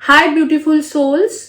हाय beautiful souls.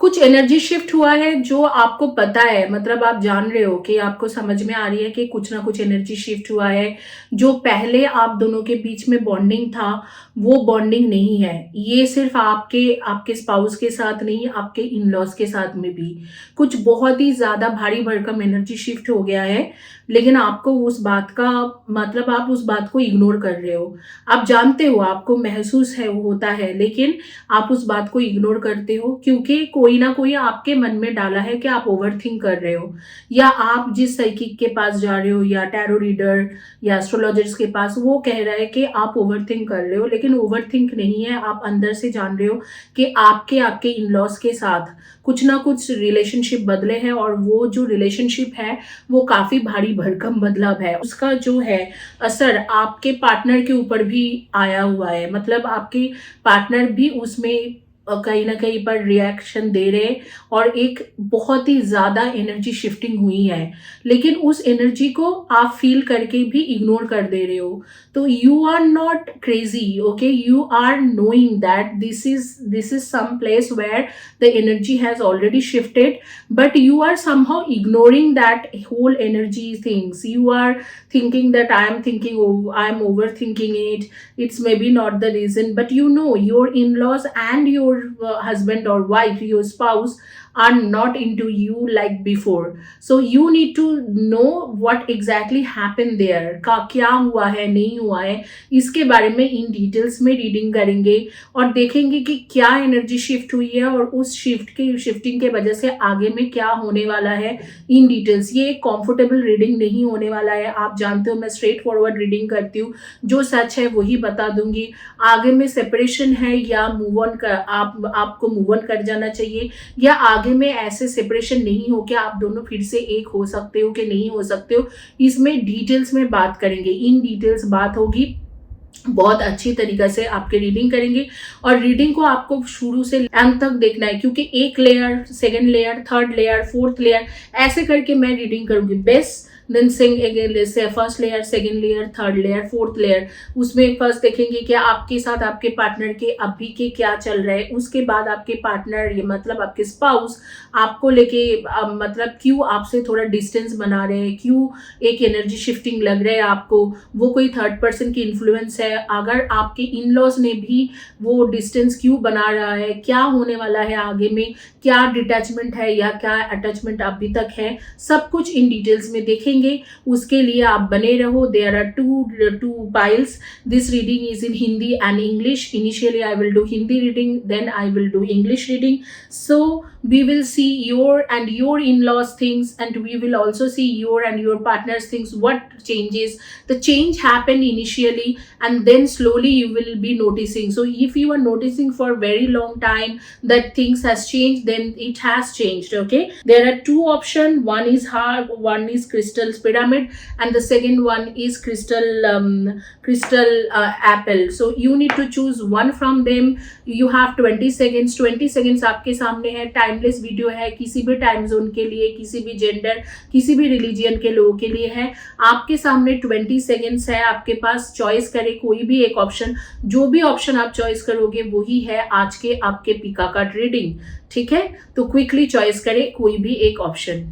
कुछ energy shift हुआ है जो आपको पता है, मतलब आप जान रहे हो कि आपको समझ में आ रही है कि कुछ ना कुछ एनर्जी शिफ्ट हुआ है। जो पहले आप दोनों के बीच में बॉन्डिंग था वो बॉन्डिंग नहीं है। ये सिर्फ आपके आपके स्पाउस के साथ नहीं, आपके इन लॉज के साथ में भी कुछ बहुत ही ज्यादा भारी भरकम एनर्जी शिफ्ट हो गया है। लेकिन आपको उस बात का मतलब आप उस बात को इग्नोर कर रहे हो। आप जानते हो, आपको महसूस है, वो होता है, लेकिन आप उस बात को इग्नोर करते हो क्योंकि कोई ना कोई आपके मन में डाला है कि आप ओवर थिंक कर रहे हो, या आप जिस साइकिक के पास जा रहे हो या टैरो रीडर या एस्ट्रोलॉजर्स के पास, वो कह रहा है कि आप ओवर थिंक कर रहे हो, लेकिन ओवर थिंक नहीं है। आप अंदर से जान रहे हो कि आपके आपके इन लॉज के साथ कुछ ना कुछ रिलेशनशिप बदले हैं, और वो जो रिलेशनशिप है वो काफी भारी भरकम बदलाव है। उसका जो है असर आपके पार्टनर के ऊपर भी आया हुआ है। मतलब आपके पार्टनर भी उसमें कहीं ना कहीं पर रिएक्शन दे रहे हैं, और एक बहुत ही ज्यादा एनर्जी शिफ्टिंग हुई है। लेकिन उस एनर्जी को आप फील करके भी इग्नोर कर दे रहे हो। तो you are not crazy, okay, you are knowing that this is some place where the energy has already shifted, but you are somehow ignoring that whole energy things. You are thinking that I am thinking, oh, I am overthinking it, it's maybe not the reason. But you know, your in-laws and your husband or wife, your spouse, are not into you like before. So you need to know what exactly happened there, का क्या हुआ है, नहीं हुआ है, इसके बारे में इन डिटेल्स में रीडिंग करेंगे और देखेंगे कि क्या एनर्जी शिफ्ट हुई है, और उस शिफ्टिंग के वजह से आगे में क्या होने वाला है इन डिटेल्स। ये एक कंफर्टेबल रीडिंग नहीं होने वाला है। आप जानते हो मैं स्ट्रेट फॉरवर्ड रीडिंग करती हूँ, जो सच है वही बता दूंगी। आगे में सेपरेशन है या मूव ऑन कर, आपको मूव ऑन कर जाना चाहिए, या आगे में ऐसे सेपरेशन नहीं हो कि आप दोनों फिर से एक हो सकते हो कि नहीं हो सकते हो, इसमें डिटेल्स में बात करेंगे। इन डिटेल्स बात होगी, बहुत अच्छी तरीके से आपके रीडिंग करेंगे। और रीडिंग को आपको शुरू से अंत तक देखना है, क्योंकि एक layer, second layer, third layer, fourth layer, ऐसे करके मैं रीडिंग करूंगी। बेस देन सिंग अगेन, जैसे first layer, second layer, third layer, fourth layer. उसमें फर्स्ट देखेंगे कि आपके साथ आपके पार्टनर के अभी के क्या चल रहा है। उसके बाद आपके पार्टनर, ये मतलब आपके स्पाउस, आपको लेके मतलब क्यों आपसे थोड़ा डिस्टेंस बना रहे हैं, क्यों एक एनर्जी शिफ्टिंग लग रहा है आपको, वो कोई थर्ड पर्सन की इन्फ्लुएंस है। अगर आपके इन लॉज ने भी वो डिस्टेंस क्यों बना रहा है, क्या होने वाला है आगे में, क्या डिटैचमेंट है या क्या अटैचमेंट अभी तक है, सब कुछ इन डिटेल्स में देखेंगे। उसके लिए आप बने रहो। There are two piles. This reading is in Hindi and English. Initially I will do Hindi reading, then I will do English reading. So we will see your and your in-laws things, and we will also see your and your partner's things, what changes. The change happened initially and then slowly you will be noticing. So if you are noticing for very long time that things has changed, then it has changed. Okay, there are two options. One is hard, one is crystal pyramid, and the second one is crystal apple. So you need to choose one from them. You have 20 seconds. 20 seconds आपके सामने है। Timeless video है, किसी भी time zone के लिए, किसी भी जेंडर, किसी भी रिलीजियन के लोगों के लिए है। आपके सामने 20 सेकेंड्स है, आपके पास चॉइस करे कोई भी एक ऑप्शन। जो भी ऑप्शन आप चॉइस करोगे वही है आज के आपके पिका कार्ड रीडिंग। ठीक है, तो क्विकली चॉइस करें कोई भी एक ऑप्शन।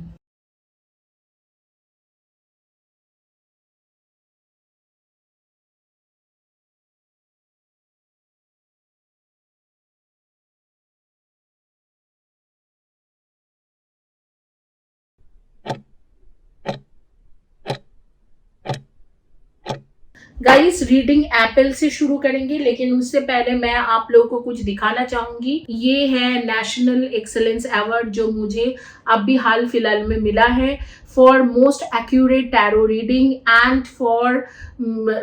गाइस, रीडिंग एप्पल से शुरू करेंगे, लेकिन उससे पहले मैं आप लोगों को कुछ दिखाना चाहूंगी। ये है नेशनल एक्सेलेंस अवार्ड जो मुझे अभी हाल फिलहाल में मिला है for most accurate tarot reading and for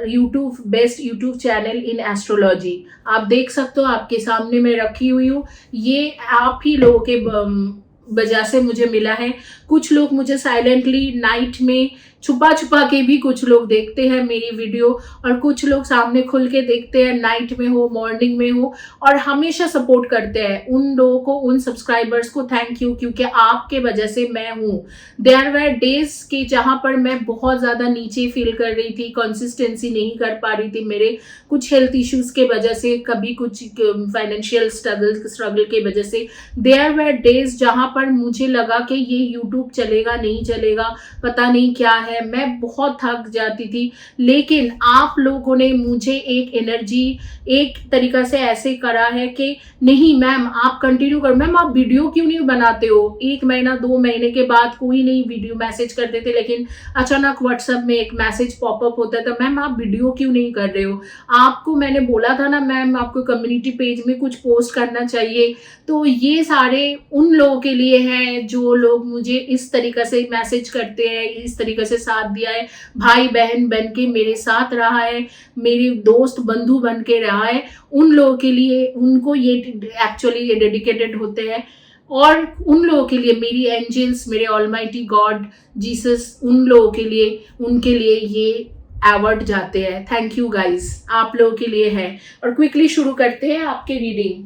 YouTube best YouTube channel in astrology. आप देख सकते हो, आपके सामने मैं रखी हुई हूँ। ये आप ही लोगों के वजह से मुझे मिला है। कुछ लोग मुझे साइलेंटली नाइट में छुपा छुपा के भी कुछ लोग देखते हैं मेरी वीडियो, और कुछ लोग सामने खुल के देखते हैं, नाइट में हो मॉर्निंग में हो, और हमेशा सपोर्ट करते हैं। उन लोगों को, उन सब्सक्राइबर्स को थैंक यू, क्योंकि आपके वजह से मैं हूँ। देयर वर डेज की जहां पर मैं बहुत ज्यादा नीचे फील कर रही थी, कंसिस्टेंसी नहीं कर पा रही थी, मेरे कुछ हेल्थ इश्यूज के वजह से, कभी कुछ फाइनेंशियल स्ट्रगल के वजह से। देयर वर डेज जहां पर मुझे लगा कि ये यूट्यूब चलेगा नहीं चलेगा, पता नहीं क्या है, मैं बहुत थक जाती थी। लेकिन आप लोगों ने मुझे एक एनर्जी, एक तरीका से ऐसे करा है कि नहीं मैम आप कंटिन्यू करो, मैम आप वीडियो क्यों नहीं बनाते हो। 1 महीना 2 महीने के बाद कोई नहीं वीडियो मैसेज करते थे, लेकिन अचानक व्हाट्सएप में एक मैसेज पॉपअप होता था, मैम आप वीडियो क्यों नहीं कर रहे हो। आपको मैंने बोला था ना मैम, आपको कम्युनिटी पेज में कुछ पोस्ट करना चाहिए। तो ये सारे उन लोगों के लिए हैं जो लोग मुझे इस तरीका से मैसेज करते हैं, इस तरीके से साथ दिया है, भाई बहन बन के मेरे साथ रहा है, मेरे दोस्त बंधु बन के रहा है। उन लोगों के लिए, उनको ये एक्चुअली ये डेडिकेटेड होते हैं। और उन लोगों के लिए मेरी एंजल्स, मेरे ऑलमाइटी गॉड जीसस, उन लोगों के लिए, उनके लिए ये अवार्ड जाते हैं। थैंक यू गाइज, आप लोगों के लिए है। और क्विकली शुरू करते हैं आपके रीडिंग।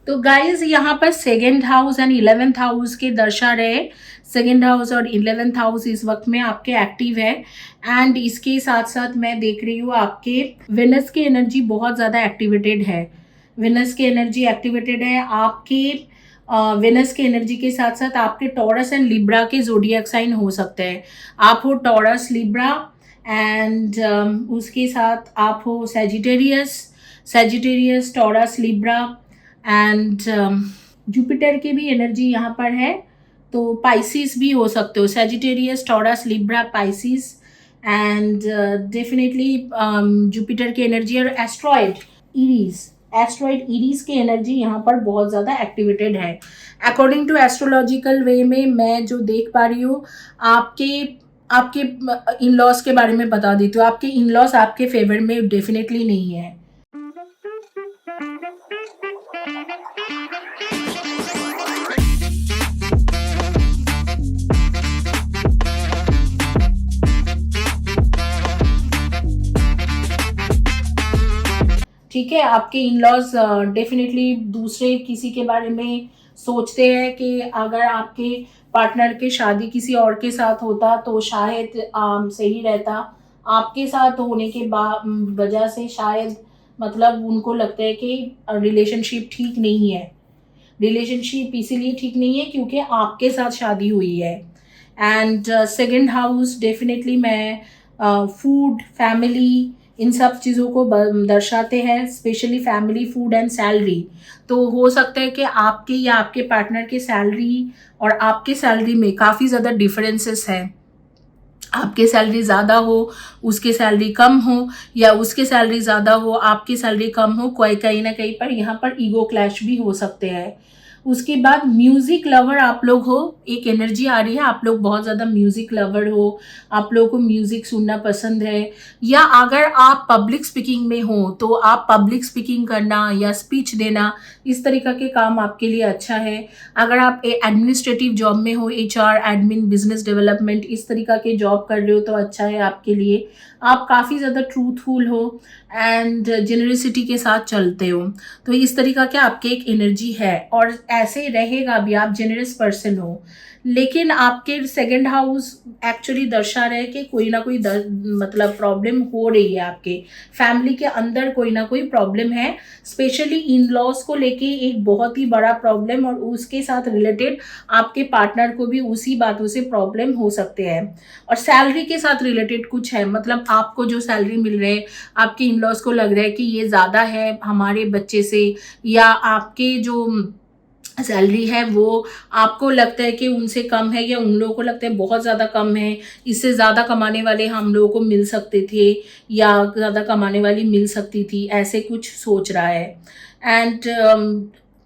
तो गाइज यहाँ पर 2nd house and 11th house के दर्शा रहे। 2nd हाउस और 11th हाउस इस वक्त में आपके एक्टिव है। एंड इसके साथ साथ मैं देख रही हूँ आपके वेनस की एनर्जी बहुत ज़्यादा एक्टिवेटेड है। वेनस की एनर्जी एक्टिवेटेड है आपके। वेनस के एनर्जी के साथ साथ आपके टॉरस एंड लिब्रा के जोडियक साइन हो सकते हैं। आप हो टॉरस, लिब्रा, एंड उसके साथ आप हो Sagittarius, taurus, Libra, and Jupiter की भी एनर्जी यहाँ पर है। तो पाइसिस भी हो सकते हो, Sagittarius, taurus, Libra, Pisces, and definitely Jupiter की एनर्जी। और एस्ट्रॉइड इरीज की एनर्जी यहाँ पर बहुत ज़्यादा एक्टिवेटेड है। अकॉर्डिंग टू एस्ट्रोलॉजिकल वे में मैं जो देख पा रही हूँ, आपके इन लॉज के बारे में बता देती हूँ। आपके इन लॉज आपके फेवर में डेफिनेटली नहीं है। ठीक है, आपके इन लॉज डेफिनेटली दूसरे किसी के बारे में सोचते हैं कि अगर आपके पार्टनर की शादी किसी और के साथ होता तो शायद सही रहता। आपके साथ होने के वजह से शायद, मतलब उनको लगता है कि रिलेशनशिप ठीक नहीं है। रिलेशनशिप इसीलिए ठीक नहीं है क्योंकि आपके साथ शादी हुई है। एंड 2nd हाउस डेफिनेटली मैं फूड, फैमिली, इन सब चीज़ों को दर्शाते हैं, specially family, food and salary. तो हो सकता है कि आपके या आपके पार्टनर की सैलरी और आपके सैलरी में काफ़ी ज़्यादा डिफरेंसेस हैं। आपके सैलरी ज़्यादा हो, उसके सैलरी कम हो, या उसके सैलरी ज़्यादा हो, आपकी सैलरी कम हो। कोई कहीं ना कहीं पर यहाँ पर ईगो क्लैश भी हो सकते हैं। उसके बाद म्यूजिक लवर आप लोग हो, एक एनर्जी आ रही है, आप लोग बहुत ज़्यादा म्यूजिक लवर हो, आप लोगों को म्यूजिक सुनना पसंद है। या अगर आप पब्लिक स्पीकिंग में हो तो आप पब्लिक स्पीकिंग करना या स्पीच देना, इस तरीका के काम आपके लिए अच्छा है। अगर आप एडमिनिस्ट्रेटिव जॉब में हो, HR, एडमिन, बिजनेस डेवलपमेंट, इस तरीका के जॉब कर रहे हो तो अच्छा है आपके लिए। आप काफ़ी ज़्यादा ट्रूथफुल हो एंड जेनरसिटी के साथ चलते हो, तो इस तरीका के आपके एक एनर्जी है और ऐसे रहेगा भी। आप जेनरस पर्सन हो, लेकिन आपके 2nd हाउस एक्चुअली दर्शा रहे कि कोई ना कोई मतलब प्रॉब्लम हो रही है। आपके फैमिली के अंदर कोई ना कोई प्रॉब्लम है, स्पेशली इन लॉज को लेके एक बहुत ही बड़ा प्रॉब्लम, और उसके साथ रिलेटेड आपके पार्टनर को भी उसी बातों से प्रॉब्लम हो सकते हैं। और सैलरी के साथ रिलेटेड कुछ है, मतलब आपको जो सैलरी मिल रही है, आपके इन लॉज को लग रहा है कि ये ज़्यादा है हमारे बच्चे से, या आपके जो सैलरी है वो आपको लगता है कि उनसे कम है, या उन लोगों को लगता है बहुत ज़्यादा कम है, इससे ज़्यादा कमाने वाले हम लोगों को मिल सकते थे, या ज़्यादा कमाने वाली मिल सकती थी, ऐसे कुछ सोच रहा है। एंड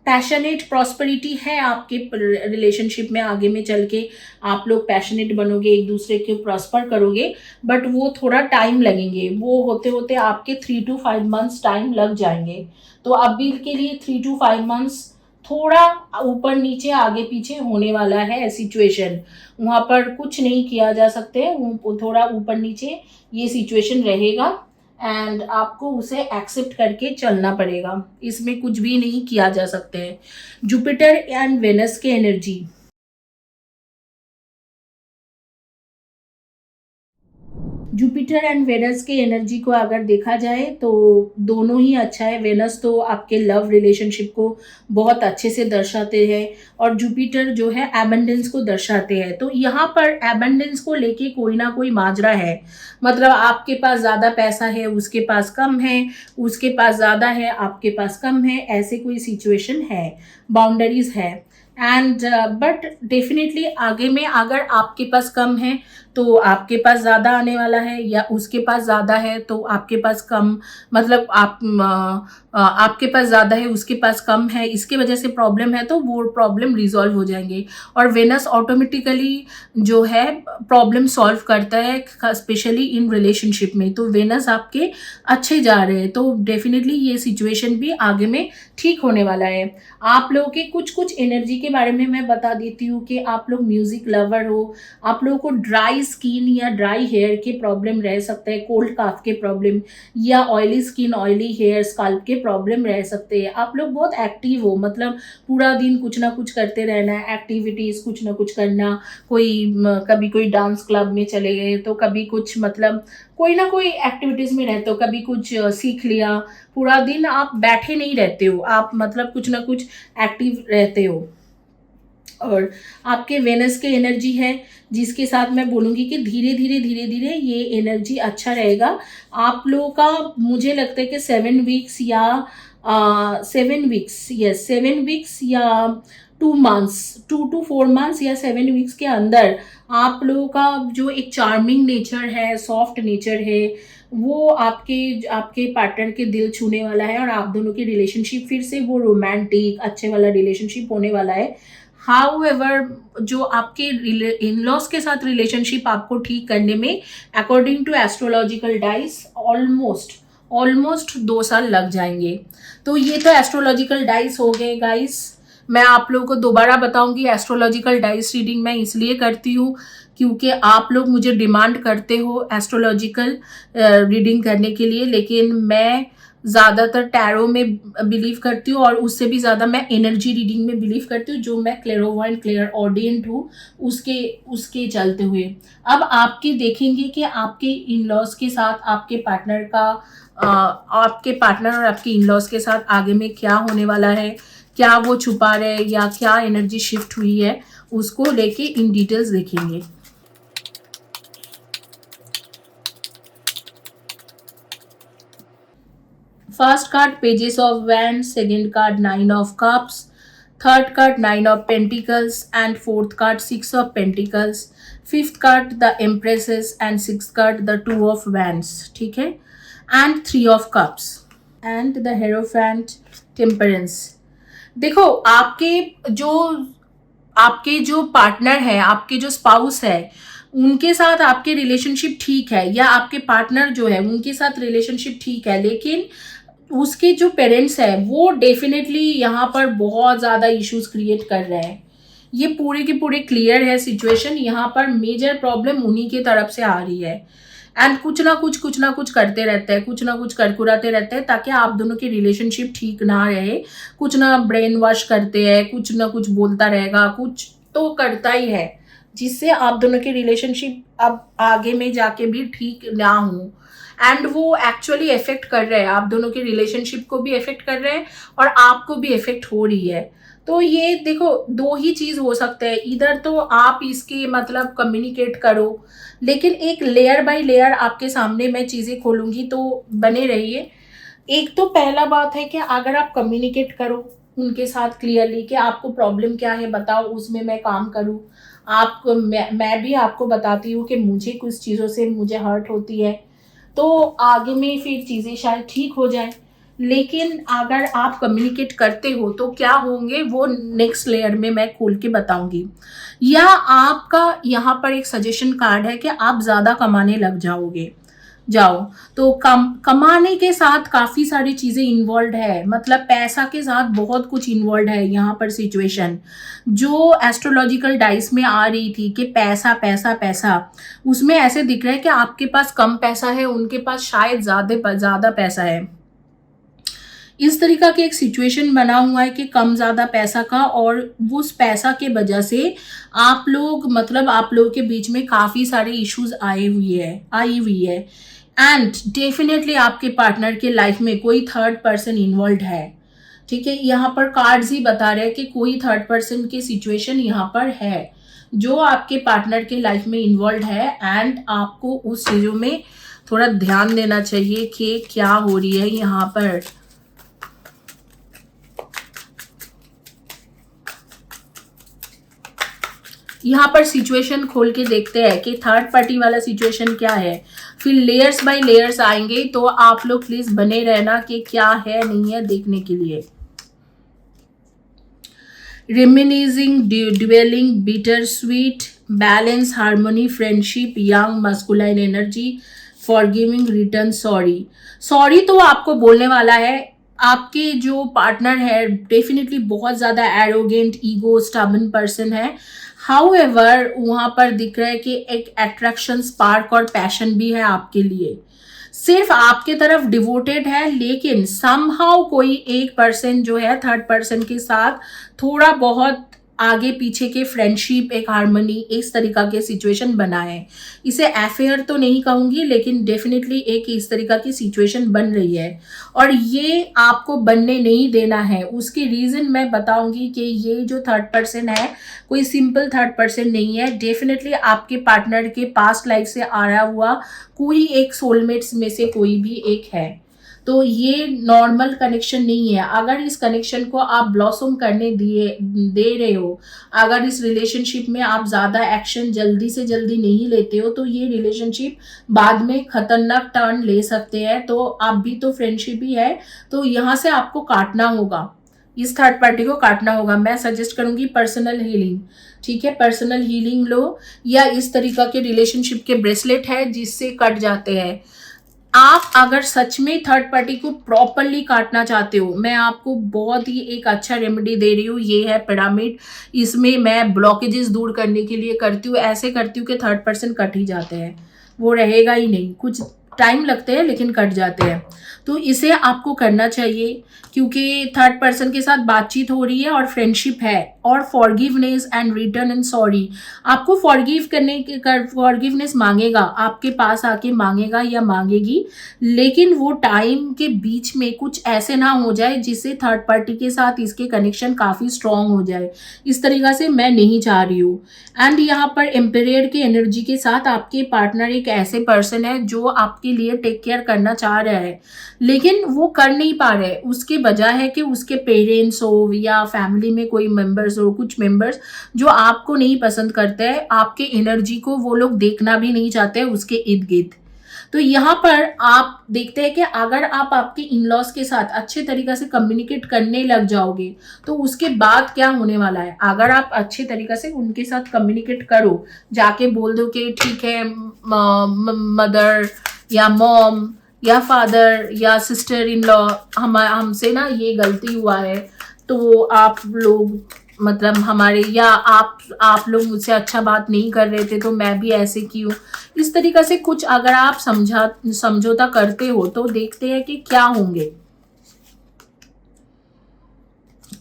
पैशनेट प्रॉस्पेरिटी है आपके रिलेशनशिप में। आगे में चल के आप लोग पैशनेट बनोगे, एक दूसरे के प्रॉस्पर करोगे, बट वो थोड़ा टाइम लगेंगे। वो होते होते आपके 3 to 5 months टाइम लग जाएंगे। तो अभी के लिए 3 to 5 months थोड़ा ऊपर नीचे आगे पीछे होने वाला है सिचुएशन, वहाँ पर कुछ नहीं किया जा सकते, थोड़ा ऊपर नीचे ये सिचुएशन रहेगा एंड आपको उसे एक्सेप्ट करके चलना पड़ेगा, इसमें कुछ भी नहीं किया जा सकते हैं। जुपिटर एंड वेनस के एनर्जी, जुपिटर एंड वेनस के एनर्जी को अगर देखा जाए तो दोनों ही अच्छा है। वेनस तो आपके लव रिलेशनशिप को बहुत अच्छे से दर्शाते हैं और जुपिटर जो है एबंडेंस को दर्शाते हैं। तो यहाँ पर एबंडेंस को लेके कोई ना कोई माजरा है, मतलब आपके पास ज़्यादा पैसा है, उसके पास कम है, उसके पास ज़्यादा है, आपके पास कम है, ऐसे कोई सिचुएशन है, बाउंड्रीज है। एंड बट डेफिनेटली आगे में अगर आपके पास कम है तो आपके पास ज़्यादा आने वाला है, या उसके पास ज़्यादा है तो आपके पास कम, मतलब आपके पास ज़्यादा है उसके पास कम है, इसके वजह से प्रॉब्लम है तो वो प्रॉब्लम रिजॉल्व हो जाएंगे। और वेनस ऑटोमेटिकली जो है प्रॉब्लम सॉल्व करता है, स्पेशली इन रिलेशनशिप में। तो वेनस आपके अच्छे जा रहे हैं तो डेफिनेटली ये सिचुएशन भी आगे में ठीक होने वाला है। आप लोगों के कुछ कुछ एनर्जी के बारे में मैं बता देती हूँ कि आप लोग म्यूजिक लवर हो, आप लोगों को ड्राई स्किन या ड्राई हेयर के प्रॉब्लम रह सकते हैं, कोल्ड काफ के प्रॉब्लम, या oily skin oily hair scalp के प्रॉब्लम रह सकते हैं। आप लोग बहुत एक्टिव हो, मतलब पूरा दिन कुछ ना कुछ करते रहना है, एक्टिविटीज कुछ ना कुछ करना, कभी कोई डांस क्लब में चले गए तो कभी कुछ, मतलब कोई ना कोई एक्टिविटीज में रहते हो, कभी कुछ सीख लिया, पूरा दिन आप बैठे नहीं रहते हो, आप मतलब कुछ ना कुछ एक्टिव रहते हो। और आपके वेनस के एनर्जी है जिसके साथ मैं बोलूँगी कि धीरे धीरे धीरे धीरे ये एनर्जी अच्छा रहेगा आप लोगों का। मुझे लगता है कि 7 वीक्स या 7 वीक्स, यस 7 वीक्स या 2 मंथ्स, 2 to 4 मंथ्स या 7 वीक्स के अंदर आप लोगों का जो एक चार्मिंग नेचर है, सॉफ्ट नेचर है, वो आपके आपके पार्टनर के दिल छूने वाला है और आप दोनों की रिलेशनशिप फिर से वो रोमांटिक अच्छे वाला रिलेशनशिप होने वाला है। हाउएवर जो आपके इन लॉज के साथ रिलेशनशिप आपको ठीक करने में according to astrological dice almost 2 साल लग जाएंगे। तो ये तो एस्ट्रोलॉजिकल डाइस हो गए गाइस। मैं आप लोगों को दोबारा बताऊंगी, एस्ट्रोलॉजिकल डाइस रीडिंग मैं इसलिए करती हूँ क्योंकि आप लोग मुझे डिमांड करते हो एस्ट्रोलॉजिकल रीडिंग करने के लिए, लेकिन मैं ज़्यादातर टैरो में बिलीव करती हूँ और उससे भी ज़्यादा मैं एनर्जी रीडिंग में बिलीव करती हूँ, जो मैं क्लेरोवाइंट क्लियर ऑडियंट हूँ उसके उसके चलते हुए। अब आपके देखेंगे कि आपके इन लॉज के साथ आपके पार्टनर का आपके पार्टनर और आपके इन लॉज के साथ आगे में क्या होने वाला है, क्या वो छुपा रहे हैं या क्या एनर्जी शिफ्ट हुई है, उसको लेके इन डिटेल्स देखेंगे। First card Pages of Wands, second card Nine of Cups, third card Nine of Pentacles, and fourth card Six of Pentacles, fifth card the Empresses, and sixth card the Two of Wands, ठीक है, and Three of Cups and the Hierophant, Temperance। देखो आपके जो partner है, आपके जो spouse है, उनके साथ आपके रिलेशनशिप ठीक है, या आपके पार्टनर जो है उनके साथ रिलेशनशिप ठीक है, लेकिन उसके जो पेरेंट्स है वो डेफिनेटली यहाँ पर बहुत ज़्यादा इश्यूज क्रिएट कर रहे हैं। ये पूरे के पूरे क्लियर है सिचुएशन, यहाँ पर मेजर प्रॉब्लम उन्हीं की तरफ से आ रही है एंड कुछ ना कुछ करते रहते हैं, कुछ ना कुछ करकुराते रहते हैं ताकि आप दोनों की रिलेशनशिप ठीक ना रहे। कुछ ना ब्रेन वॉश करते हैं, कुछ ना कुछ बोलता रहेगा, कुछ तो करता ही है जिससे आप दोनों की रिलेशनशिप अब आगे में जाके भी ठीक ना हो। एंड वो एक्चुअली इफेक्ट कर रहे हैं, आप दोनों के रिलेशनशिप को भी इफेक्ट कर रहे हैं और आपको भी इफेक्ट हो रही है। तो ये देखो दो ही चीज हो सकता है, इधर तो आप इसके मतलब कम्युनिकेट करो, लेकिन एक लेयर बाय लेयर आपके सामने मैं चीजें खोलूंगी तो बने रहिए। एक तो पहला बात है कि अगर आप कम्युनिकेट करो उनके साथ क्लियरली कि आपको प्रॉब्लम क्या है बताओ, उसमें मैं काम करूँ। आपको मैं भी आपको बताती हूँ कि मुझे कुछ चीज़ों से मुझे हर्ट होती है, तो आगे में फिर चीज़ें शायद ठीक हो जाए। लेकिन अगर आप कम्युनिकेट करते हो तो क्या होंगे वो नेक्स्ट लेयर में मैं खोल के बताऊंगी। या आपका यहाँ पर एक सजेशन कार्ड है कि आप ज़्यादा कमाने लग जाओगे, जाओ। तो कमाने के साथ काफी सारी चीजें इन्वॉल्व है, मतलब पैसा के साथ बहुत कुछ इन्वॉल्व है यहाँ पर। सिचुएशन जो एस्ट्रोलॉजिकल डाइस में आ रही थी कि पैसा पैसा पैसा, उसमें ऐसे दिख रहा है कि आपके पास कम पैसा है, उनके पास शायद ज्यादा पैसा है। इस तरीका की एक सिचुएशन बना हुआ है कि कम ज्यादा पैसा का, और उस पैसा के वजह से आप लोग, मतलब आप लोगों के बीच में काफी सारे इश्यूज आई हुई है। एंड डेफिनेटली आपके पार्टनर के लाइफ में कोई थर्ड पर्सन इन्वॉल्व है। ठीक है, यहाँ पर कार्ड्स ही बता रहे हैं कि कोई थर्ड पर्सन की सिचुएशन यहाँ पर है जो आपके पार्टनर के लाइफ में इन्वॉल्व है। एंड आपको उस चीजों में थोड़ा ध्यान देना चाहिए कि क्या हो रही है यहाँ पर। यहाँ पर सिचुएशन खोल के देखते हैं कि थर्ड पार्टी वाला सिचुएशन क्या है, फिर लेयर्स बाय लेयर्स आएंगे। तो आप लोग प्लीज बने रहना कि क्या है नहीं है देखने के लिए। Reminiscing, dwelling, bitter sweet, balance, harmony, friendship, young masculine energy, forgiving, return, sorry. Sorry तो आपको बोलने वाला है। आपके जो पार्टनर है डेफिनेटली बहुत ज्यादा एरोगेंट, ईगो, स्टबन पर्सन है। हाउएवर वहां पर दिख रहा है कि एक अट्रैक्शन, स्पार्क और पैशन भी है आपके लिए, सिर्फ आपके तरफ डिवोटेड है। लेकिन समहाउ कोई एक पर्सन जो है थर्ड पर्सन के साथ थोड़ा बहुत आगे पीछे के फ्रेंडशिप, एक हार्मनी, इस तरीका के सिचुएशन बना है। इसे अफेयर तो नहीं कहूंगी, लेकिन डेफिनेटली एक इस तरीका की सिचुएशन बन रही है और ये आपको बनने नहीं देना है। उसके रीजन मैं बताऊंगी कि ये जो थर्ड पर्सन है कोई सिंपल थर्ड पर्सन नहीं है। डेफिनेटली आपके पार्टनर के पास्ट लाइफ से आया हुआ कोई एक सोलमेट्स में से कोई भी एक है। तो ये नॉर्मल कनेक्शन नहीं है। अगर इस कनेक्शन को आप ब्लॉसम करने दे रहे हो, अगर इस रिलेशनशिप में आप ज्यादा एक्शन जल्दी से जल्दी नहीं लेते हो, तो ये रिलेशनशिप बाद में खतरनाक टर्न ले सकते हैं। तो आप भी तो फ्रेंडशिप ही है, तो यहाँ से आपको काटना होगा, इस थर्ड पार्टी को काटना होगा। मैं सजेस्ट करूंगी पर्सनल हीलिंग। ठीक है, पर्सनल हीलिंग लो, या इस तरीका के रिलेशनशिप के ब्रेसलेट है जिससे कट जाते हैं। आप अगर सच में थर्ड पार्टी को प्रॉपरली काटना चाहते हो, मैं आपको बहुत ही एक अच्छा रेमेडी दे रही हूँ। ये है पिरामिड। इसमें मैं ब्लॉकेजेस दूर करने के लिए करती हूँ, ऐसे करती हूँ कि थर्ड पर्सन कट ही जाते हैं, वो रहेगा ही नहीं। कुछ टाइम लगते हैं लेकिन कट जाते हैं। तो इसे आपको करना चाहिए क्योंकि थर्ड पर्सन के साथ बातचीत हो रही है और फ्रेंडशिप है, और forgiveness and return and sorry. आपको फॉरगिवनेस मांगेगा, आपके पास आके मांगेगा या मांगेगी, लेकिन वो टाइम के बीच में कुछ ऐसे ना हो जाए जिससे थर्ड पार्टी के साथ इसके कनेक्शन काफी स्ट्रांग हो जाए। इस तरीका से मैं नहीं चाह रही हूँ। एंड यहाँ पर एम्परेयर की एनर्जी के साथ आपके पार्टनर एक ऐसे पर्सन है जो आपके लिए टेक केयर करना चाह रहा है, लेकिन वो कर नहीं पा रहे। उसकी वजह है कि उसके पेरेंट्स हो या फैमिली में कोई मेंबर्स हो, कुछ मेंबर्स जो आपको नहीं पसंद करते हैं, आपके एनर्जी को वो लोग देखना भी नहीं चाहते उसके इर्द गिर्द। तो यहाँ पर आप देखते हैं कि अगर आप आपके इन-लॉज के साथ अच्छे तरीके से कम्युनिकेट करने लग जाओगे तो उसके बाद क्या होने वाला है। अगर आप अच्छे तरीके से उनके साथ कम्युनिकेट करो, जाके बोल दो कि ठीक है मदर या मॉम या फादर या सिस्टर इन लॉ, हमसे ना ये गलती हुआ है, तो आप लोग मतलब हमारे, या आप लोग मुझसे अच्छा बात नहीं कर रहे थे तो मैं भी ऐसे की हूँ। इस तरीके से कुछ अगर आप समझौता करते हो तो देखते हैं कि क्या होंगे।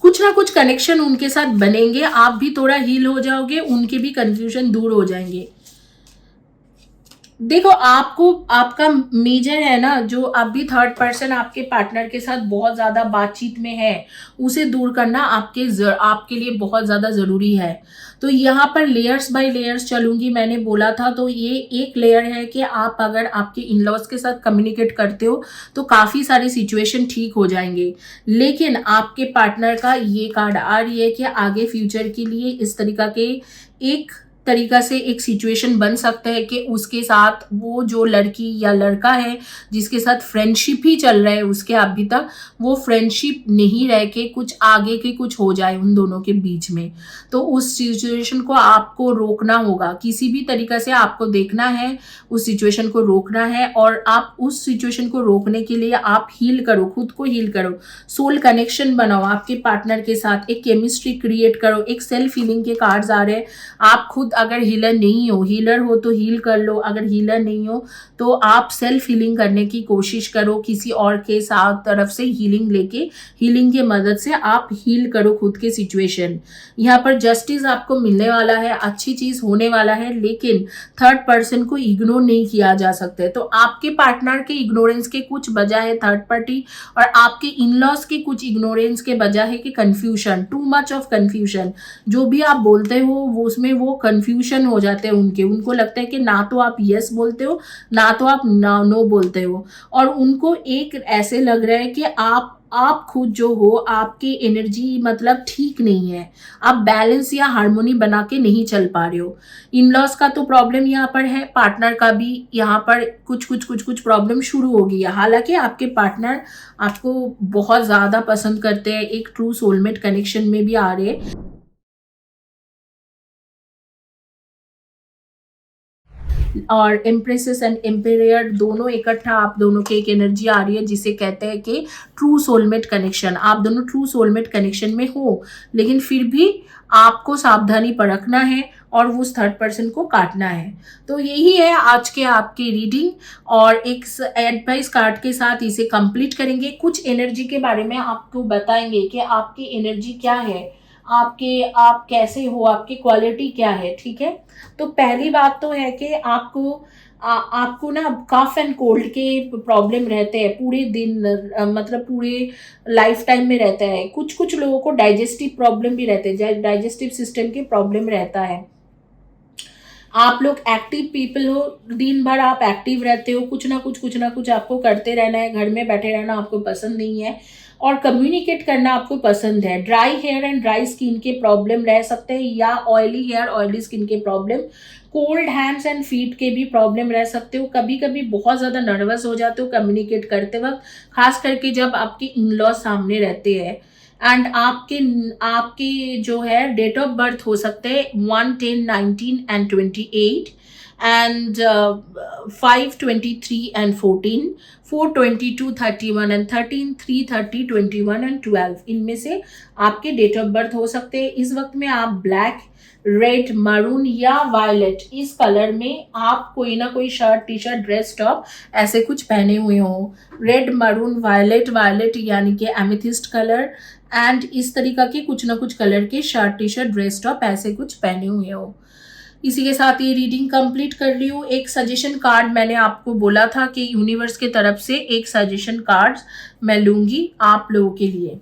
कुछ ना कुछ कनेक्शन उनके साथ बनेंगे, आप भी थोड़ा हील हो जाओगे, उनके भी कंफ्यूजन दूर हो जाएंगे। देखो आपको, आपका मेजर है ना, जो अभी थर्ड पर्सन आपके पार्टनर के साथ बहुत ज्यादा बातचीत में है, उसे दूर करना आपके लिए बहुत ज्यादा जरूरी है। तो यहाँ पर लेयर्स बाय लेयर्स चलूंगी, मैंने बोला था। तो ये एक लेयर है कि आप अगर आपके इन-लॉज के साथ कम्युनिकेट करते हो तो काफी सारी सिचुएशन ठीक हो जाएंगे। लेकिन आपके पार्टनर का ये कार्ड आ रही है कि आगे फ्यूचर के लिए इस तरीका के एक तरीका से एक सिचुएशन बन सकता है कि उसके साथ वो जो लड़की या लड़का है जिसके साथ फ्रेंडशिप ही चल रहा है उसके अभी तक, वो फ्रेंडशिप नहीं रह के कुछ आगे के कुछ हो जाए उन दोनों के बीच में। तो उस सिचुएशन को आपको रोकना होगा, किसी भी तरीका से आपको देखना है, उस सिचुएशन को रोकना है। और आप उस सिचुएशन को रोकने के लिए आप हील करो, खुद को हील करो, सोल कनेक्शन बनाओ आपके पार्टनर के साथ, एक केमिस्ट्री क्रिएट करो। एक सेल्फ हीलिंग के कार्ड्स आ रहे हैं। आप खुद अगर हीलर नहीं हो, हीलर हो तो हील कर लो, अगर हीलर नहीं हो तो आप सेल्फ हीलिंग करने की कोशिश करो, किसी और के साथ तरफ से हीलिंग लेके, हीलिंग की मदद से आप हील करो खुद के सिचुएशन। यहाँ पर जस्टिस आपको मिलने वाला है, अच्छी चीज होने वाला है, लेकिन थर्ड पर्सन को इग्नोर नहीं किया जा सकता है। तो आपके पार्टनर के इग्नोरेंस के कुछ वजह है थर्ड पार्टी, और आपके इन लॉज के कुछ इग्नोरेंस के वजह है कि confusion, too much of confusion. जो भी आप बोलते हो वो उसमें वो कंफ्यूजन हो जाते हैं उनको लगता है कि ना तो आप यस बोलते हो ना तो आप नो बोलते हो, और उनको एक ऐसे लग रहा है कि आप खुद जो हो, आपकी एनर्जी मतलब ठीक नहीं है, आप बैलेंस या हार्मोनी बना के नहीं चल पा रहे हो। इन लॉज का तो प्रॉब्लम यहाँ पर है, पार्टनर का भी यहाँ पर कुछ प्रॉब्लम शुरू हो गई है। हालांकि आपके पार्टनर आपको बहुत ज़्यादा पसंद करते हैं, एक ट्रू सोलमेट कनेक्शन में भी आ रहे हैं। और एम्प्रेसेस एंड एम्पेयर दोनों इकट्ठा आप दोनों की एक एनर्जी आ रही है जिसे कहते हैं कि ट्रू सोलमेट कनेक्शन। आप दोनों ट्रू सोलमेट कनेक्शन में हो, लेकिन फिर भी आपको सावधानी बरतना है और उस थर्ड पर्सन को काटना है। तो यही है आज के आपकी रीडिंग, और एक एडवाइस कार्ड के साथ इसे कंप्लीट करेंगे। कुछ एनर्जी के बारे में आपको बताएंगे कि आपकी एनर्जी क्या है, आप कैसे हो, आपकी क्वालिटी क्या है, ठीक है। तो पहली बात तो है कि आपको ना कफ एंड कोल्ड के प्रॉब्लम रहते हैं पूरे दिन, मतलब पूरे लाइफ टाइम में रहता है। कुछ कुछ लोगों को डाइजेस्टिव प्रॉब्लम भी रहते हैं, डाइजेस्टिव सिस्टम के प्रॉब्लम रहता है। आप लोग एक्टिव पीपल हो, दिन भर आप एक्टिव रहते हो, कुछ ना कुछ आपको करते रहना है, घर में बैठे रहना आपको पसंद नहीं है, और कम्युनिकेट करना आपको पसंद है। Dry hair and dry skin के प्रॉब्लम रह सकते हैं, या ऑयली हेयर ऑयली स्किन के problem, cold hands and feet के भी प्रॉब्लम रह सकते हो। कभी कभी बहुत ज़्यादा नर्वस हो जाते हो कम्युनिकेट करते वक्त, खास करके जब आपके इन लॉ सामने रहते हैं। एंड आपके जो है डेट ऑफ बर्थ हो सकते हैं 1, 10, 19 and 28, and 5, 23 and 14, 4, 22, 31 and 13, 3, 30, 21 and 12, इनमें से आपके डेट ऑफ बर्थ हो सकते हैं। इस वक्त में आप ब्लैक, रेड, मरून या वायलेट इस कलर में आप कोई ना कोई shirt, T shirt, dress, top ऐसे कुछ पहने हुए हो। रेड, मरून, वायलेट यानी कि एमेथिस्ट कलर, एंड इस तरीका के कुछ ना कुछ कलर के shirt, T shirt, dress, top ऐसे कुछ पहने हुए हो। इसी के साथ ये रीडिंग कंप्लीट कर रही हूँ। एक सजेशन कार्ड मैंने आपको बोला था कि यूनिवर्स के तरफ से एक सजेशन कार्ड मैं लूंगी आप लोगों के लिए।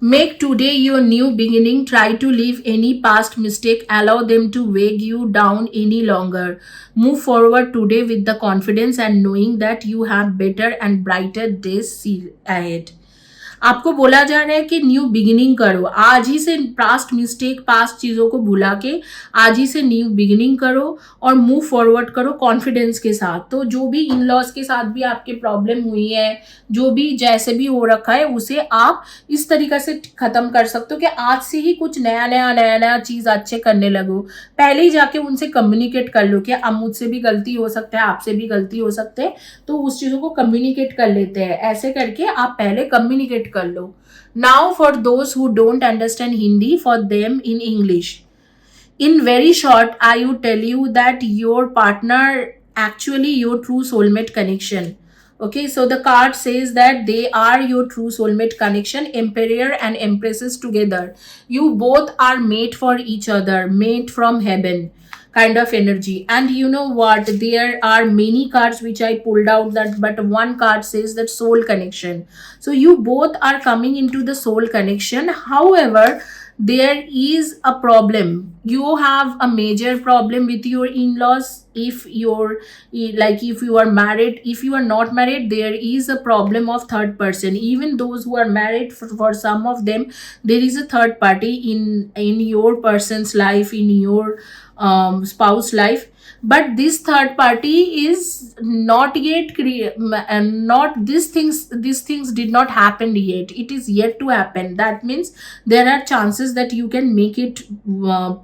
Make today your new beginning. Try to leave any past mistake. Allow them to weigh you down any longer. Move forward today with the confidence and knowing that you have better and brighter days ahead. आपको बोला जा रहा है कि new beginning करो, आज ही से past mistake, past चीज़ों को भुला के आज ही से न्यू बिगिनिंग करो और मूव फॉरवर्ड करो कॉन्फिडेंस के साथ। तो जो भी इन लॉज के साथ भी आपके प्रॉब्लम हुई है, जो भी जैसे भी हो रखा है, उसे आप इस तरीके से ख़त्म कर सकते हो कि आज से ही कुछ नया चीज़ अच्छे करने लगो। पहले ही जाके उनसे कम्युनिकेट कर लो कि अब मुझसे भी गलती हो सकता है, आपसे भी गलती हो सकते हैं, तो उस चीज़ों को कम्युनिकेट कर लेते हैं। ऐसे करके आप पहले कम्युनिकेट कर लो। Now for those who don't understand Hindi, for them in English. In very short, I would tell you that your partner actually your true soulmate connection. Okay, so the card says that they are your true soulmate connection, Emperor and Empresses together. You both are made for each other, made from heaven kind of energy. And you know what, there are many cards which I pulled out, that but one card says that soul connection. So you both are coming into the soul connection. However, there is a problem. You have a major problem with your in-laws. If you're like, if you are married, if you are not married, there is a problem of third person. Even those who are married, for some of them, there is a third party in your person's life, in your spouse life. But this third party is not yet and not these things did not happen yet. It is yet to happen. That means there are chances that you can make it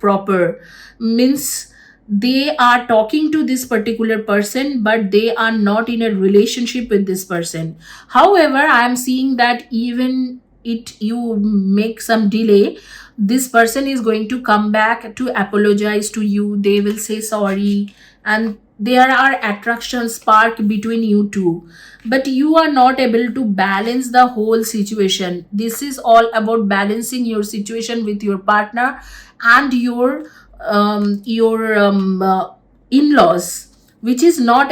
proper. Means they are talking to this particular person, but they are not in a relationship with this person. However, I am seeing that even it you make some delay, this person is going to come back to apologize to you. They will say sorry, and there are attraction spark between you two. But you are not able to balance the whole situation. This is all about balancing your situation with your partner and your in-laws, which is not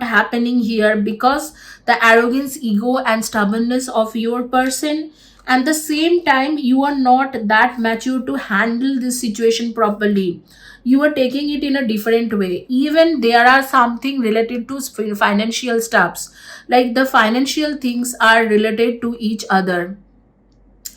happening here, because the arrogance, ego and stubbornness of your person. And the same time, you are not that mature to handle this situation properly. You are taking it in a different way. Even there are something related to financial stuffs, like the financial things are related to each other.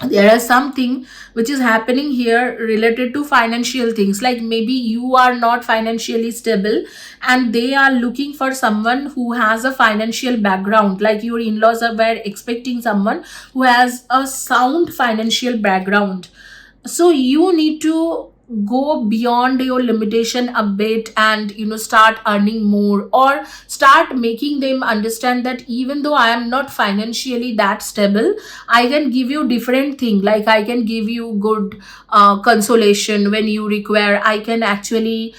There is something which is happening here related to financial things, like maybe you are not financially stable, and they are looking for someone who has a financial background. Like your in-laws were expecting someone who has a sound financial background. So you need to go beyond your limitation a bit, and start earning more, or start making them understand that even though I am not financially that stable, I can give you different thing. Like I can give you good consolation when you require. I can actually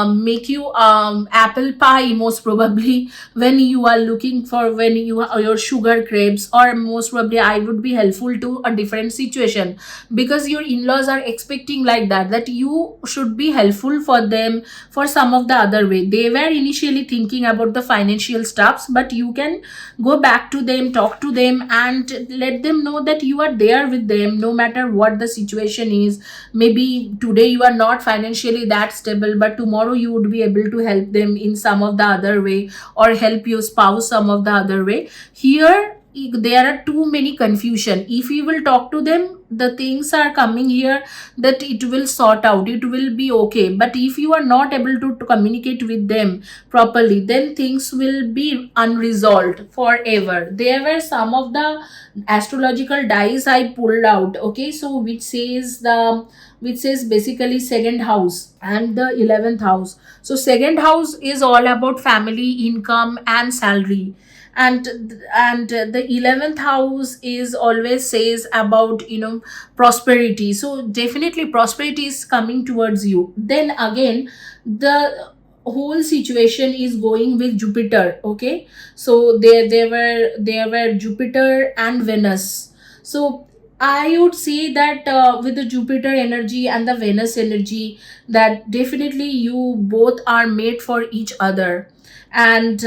make you apple pie, most probably, when you are looking for, when you your sugar craves. Or most probably I would be helpful to a different situation, because your in-laws are expecting like that you should be helpful for them for some of the other way. They were initially thinking about the financial stuffs, but you can go back to them, talk to them, and let them know that you are there with them no matter what the situation is. Maybe today you are not financially that stable, but tomorrow you would be able to help them in some of the other way, or help your spouse some of the other way. Here there are too many confusion. If you will talk to them, the things are coming here that it will sort out, it will be okay. But if you are not able to communicate with them properly, then things will be unresolved forever. There were some of the astrological dice I pulled out, okay, so which says basically second house and the 11th house. So second house is all about family, income and salary. And the 11th house is always says about prosperity. So definitely prosperity is coming towards you. Then again, the whole situation is going with Jupiter, okay. So there were Jupiter and Venus. So I would say that with the Jupiter energy and the Venus energy, that definitely you both are made for each other. And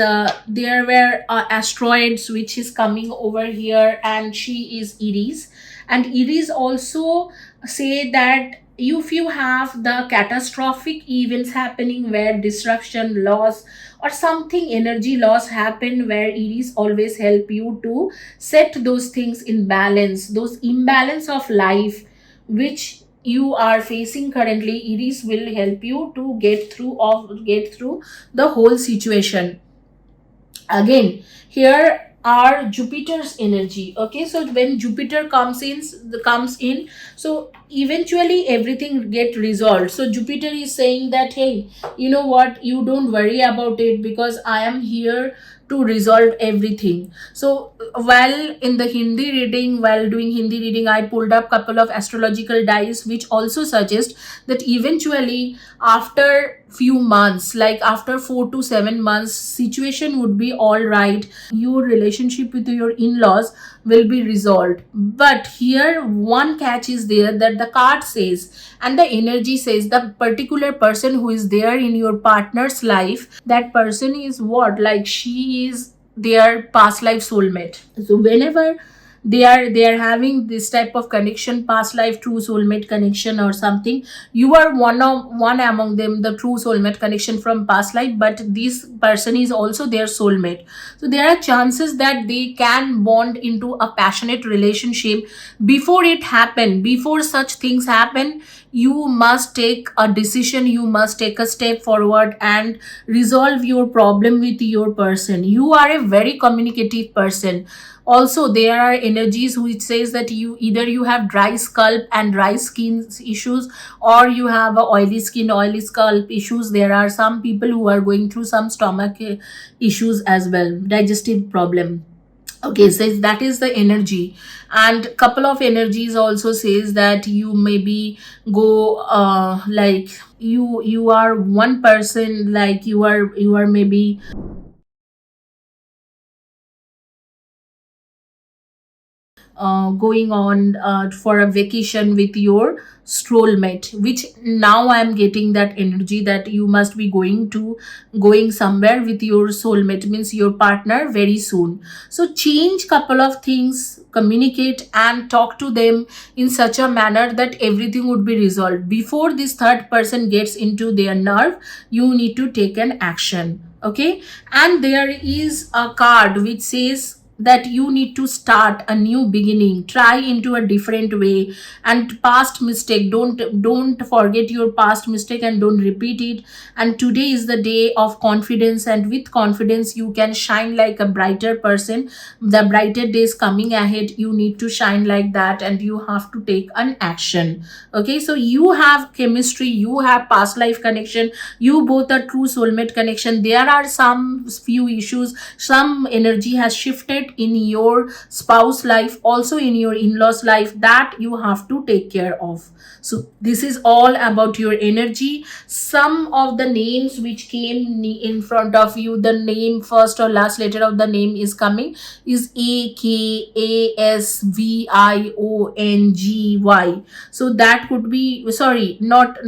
there were asteroids which is coming over here, and she is Aries. And Aries also say that if you have the catastrophic events happening where destruction, loss, or something energy loss happen, where Aries always help you to set those things in balance, those imbalance of life which you are facing currently. Aries will help you to get through the whole situation. Again, here are Jupiter's energy, okay. So when Jupiter comes in, so eventually everything get resolved. So Jupiter is saying that, hey, you know what, you don't worry about it, because I am here to resolve everything. So while doing Hindi reading, I pulled up couple of astrological dice which also suggest that eventually, after few months, like after 4 to 7 months, situation would be all right. Your relationship with your in-laws will be resolved. But here one catch is there, that the card says and the energy says the particular person who is there in your partner's life, that person is what, like she is their past life soulmate. So whenever they are having this type of connection, past life true soulmate connection or something. You are one among them, the true soulmate connection from past life, but this person is also their soulmate. So there are chances that they can bond into a passionate relationship. Before it happen, before such things happen, you must take a decision, you must take a step forward and resolve your problem with your person. You are a very communicative person. Also there are energies which says that you have dry scalp and dry skin issues, or you have a oily skin, oily scalp issues. There are some people who are going through some stomach issues as well, digestive problem. Okay, says that is the energy. And couple of energies also says that you maybe go like you are one person, like you are maybe going on for a vacation with your strollmate, which now I am getting that energy that you must be going somewhere with your soulmate, means your partner, very soon. So change couple of things, communicate and talk to them in such a manner that everything would be resolved. Before this third person gets into their nerve, you need to take an action. Okay. And there is a card which says that you need to start a new beginning, try into a different way. And past mistake, don't forget your past mistake and don't repeat it. And today is the day of confidence, and with confidence you can shine like a brighter person. The brighter days coming ahead, you need to shine like that, and you have to take an action. Okay, so you have chemistry, you have past life connection, you both are true soulmate connection. There are some few issues, some energy has shifted in your spouse life, also in your in-laws life, that you have to take care of. So this is all about your energy. Some of the names which came in front of you, the name first or last letter of the name is coming is AKASVIONGY. So that could be, sorry, not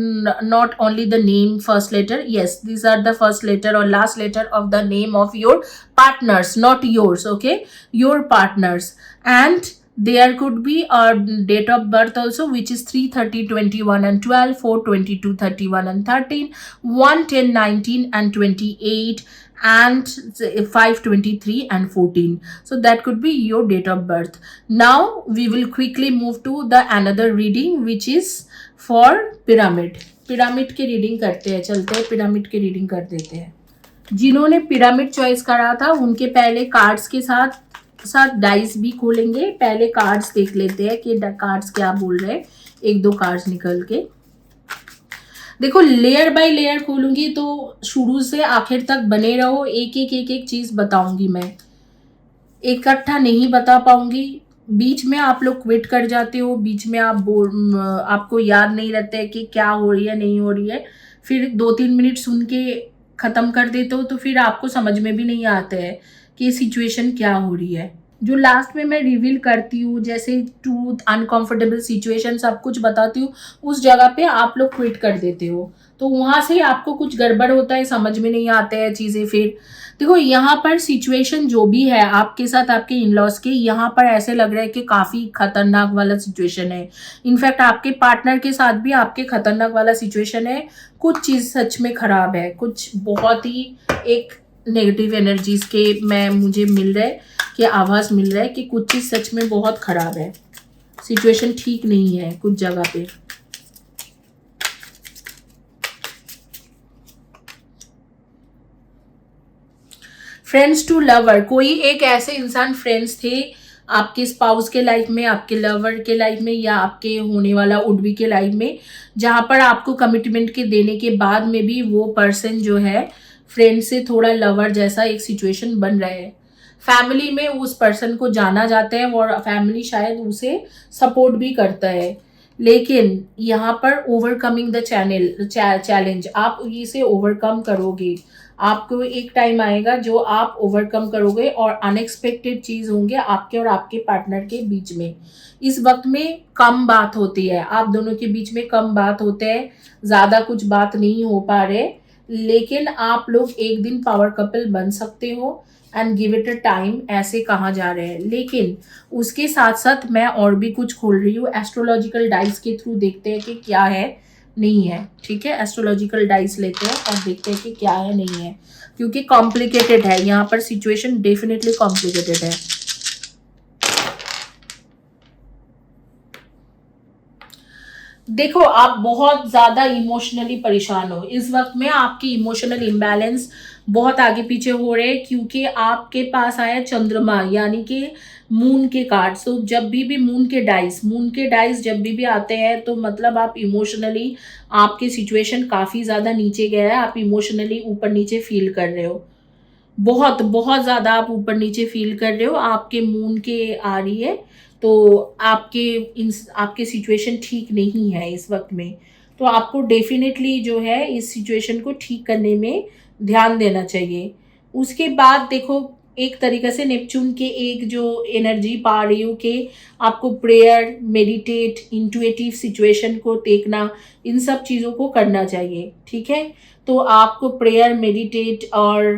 only the name first letter. Yes, these are the first letter or last letter of the name of your partners, not yours. Okay, your partners. And there could be a date of birth also, which is 3:30:21 and 12, 4:22:31 and 13, 1:10:19 and 28, and 5:23 and 14. So that could be your date of birth. Now we will quickly move to the another reading, which is for pyramid. Pyramid के reading करते हैं, चलते हैं pyramid के reading कर देते हैं. जिन्होंने पिरामिड चॉइस करा था उनके पहले कार्ड्स के साथ साथ डाइस भी खोलेंगे. पहले कार्ड्स देख लेते हैं कि कार्ड्स क्या बोल रहे हैं. एक दो कार्ड्स निकल के देखो, लेयर बाय लेयर खोलूंगी तो शुरू से आखिर तक बने रहो. एक चीज बताऊंगी मैं, इकट्ठा नहीं बता पाऊंगी. बीच में आप लोग क्विट कर जाते हो, बीच में आपको याद नहीं रहता है कि क्या हो रही है नहीं हो रही है. फिर 2-3 मिनट सुन के खत्म कर देते हो, तो फिर आपको समझ में भी नहीं आता है कि सिचुएशन क्या हो रही है. जो लास्ट में मैं रिवील करती हूँ, जैसे ट्रूथ, अनकंफर्टेबल सिचुएशन, सब कुछ बताती हूँ, उस जगह पे आप लोग क्विट कर देते हो. तो वहां से आपको कुछ गड़बड़ होता है, समझ में नहीं आते हैं चीजें. फिर देखो, यहाँ पर सिचुएशन जो भी है आपके साथ, आपके इन-लॉज के, यहाँ पर ऐसे लग रहा है कि काफी खतरनाक वाला सिचुएशन है. इनफैक्ट आपके पार्टनर के साथ भी आपके खतरनाक वाला सिचुएशन है. कुछ चीज सच में खराब है, कुछ बहुत ही एक नेगेटिव एनर्जीज के मुझे मिल रहा है कि आवाज मिल रहा है कि कुछ चीज सच में बहुत खराब है. सिचुएशन ठीक नहीं है कुछ जगह पे. फ्रेंड्स टू लवर, कोई एक ऐसे इंसान फ्रेंड्स थे आपके स्पाउस के लाइफ में, आपके लवर के लाइफ में, या आपके होने वाला उडवी के लाइफ में, जहां पर आपको कमिटमेंट के देने के बाद में भी वो पर्सन जो है फ्रेंड से थोड़ा लवर जैसा एक सिचुएशन बन रहा है. फैमिली में उस पर्सन को जाना जाता है और फैमिली शायद उसे सपोर्ट भी करता है. लेकिन यहाँ पर ओवरकमिंग द चैलेंज, आप इसे ओवरकम करोगे. आपको एक टाइम आएगा जो आप ओवरकम करोगे और अनएक्सपेक्टेड चीज होंगे आपके और आपके पार्टनर के बीच में. इस वक्त में कम बात होती है, आप दोनों के बीच में कम बात होते हैं, ज्यादा कुछ बात नहीं हो पा रहे. लेकिन आप लोग एक दिन पावर कपल बन सकते हो and give it a time, ऐसे कहा जा रहे हैं। लेकिन उसके साथ साथ मैं और भी कुछ खोल रही हूँ, एस्ट्रोलॉजिकल डाइस के थ्रू देखते हैं कि क्या है नहीं है। ठीक है, एस्ट्रोलॉजिकल डाइस लेते हैं और देखते हैं कि क्या है नहीं है, क्योंकि कॉम्प्लिकेटेड है यहाँ पर, सिचुएशन डेफिनेटली कॉम्प्लिकेटेड है। देखो, आप बहुत ज्यादा इमोशनली परेशान हो इस वक्त में, आपकी इमोशनल इम्बैलेंस बहुत आगे पीछे हो रहे हैं, क्योंकि आपके पास आया चंद्रमा यानी कि मून के कार्ड्स। तो जब भी मून के डाइस जब भी आते हैं तो मतलब आप इमोशनली, आपकी सिचुएशन काफी ज्यादा नीचे गया है, आप इमोशनली ऊपर नीचे फील कर रहे हो, बहुत बहुत ज्यादा आप ऊपर नीचे फील कर रहे हो, आपके मून के आ रही है। तो आपके सिचुएशन ठीक नहीं है इस वक्त में, तो आपको डेफिनेटली जो है इस सिचुएशन को ठीक करने में ध्यान देना चाहिए। उसके बाद देखो, एक तरीके से नेपच्यून के एक जो एनर्जी पा रही हूँ कि आपको प्रेयर, मेडिटेट, इंट्यूटिव सिचुएशन को देखना, इन सब चीज़ों को करना चाहिए। ठीक है, तो आपको प्रेयर, मेडिटेट और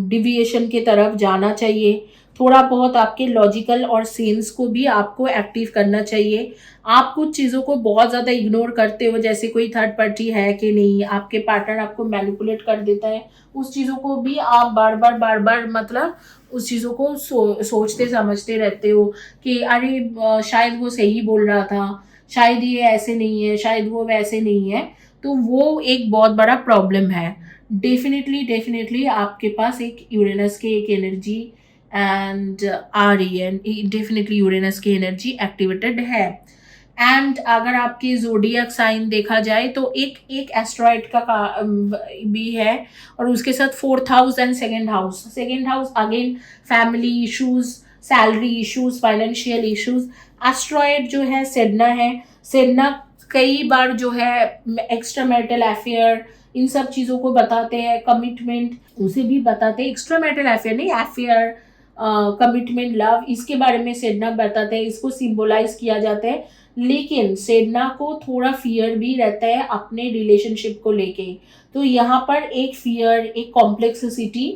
डिविएशन के तरफ जाना चाहिए। थोड़ा बहुत आपके लॉजिकल और सेंस को भी आपको एक्टिव करना चाहिए। आप कुछ चीज़ों को बहुत ज़्यादा इग्नोर करते हो, जैसे कोई थर्ड पार्टी है कि नहीं, आपके पार्टनर आपको मैनिपुलेट कर देता है, उस चीज़ों को भी आप बार बार मतलब उस चीज़ों को सोचते समझते रहते हो कि अरे शायद वो सही बोल रहा था, शायद ये ऐसे नहीं है, शायद वो वैसे नहीं है। तो वो एक बहुत बड़ा प्रॉब्लम है। डेफिनेटली आपके पास एक यूरेनस के एक एनर्जी एंड आ रही है, डेफिनेटली यूरेनस की एनर्जी एक्टिवेटेड है। एंड अगर आपकी जोडियक साइन देखा जाए तो एक एक एस्ट्रॉइड भी है, और उसके साथ fourth house and second house again family issues, salary issues, financial issues. Asteroid जो है सेडना है। सेडना कई बार जो है एक्स्ट्रा मैरिटल अफेयर, इन सब चीज़ों को बताते हैं, कमिटमेंट उसे भी बताते हैं, एक्स्ट्रा मैरिटल अफेयर नहीं, अफेयर, कमिटमेंट, लव, इसके बारे में सेडना बताते हैं, इसको सिंबलाइज किया जाता है। लेकिन सेडना को थोड़ा फियर भी रहता है अपने रिलेशनशिप को लेके, तो यहाँ पर एक फियर, एक कॉम्प्लेक्सिटी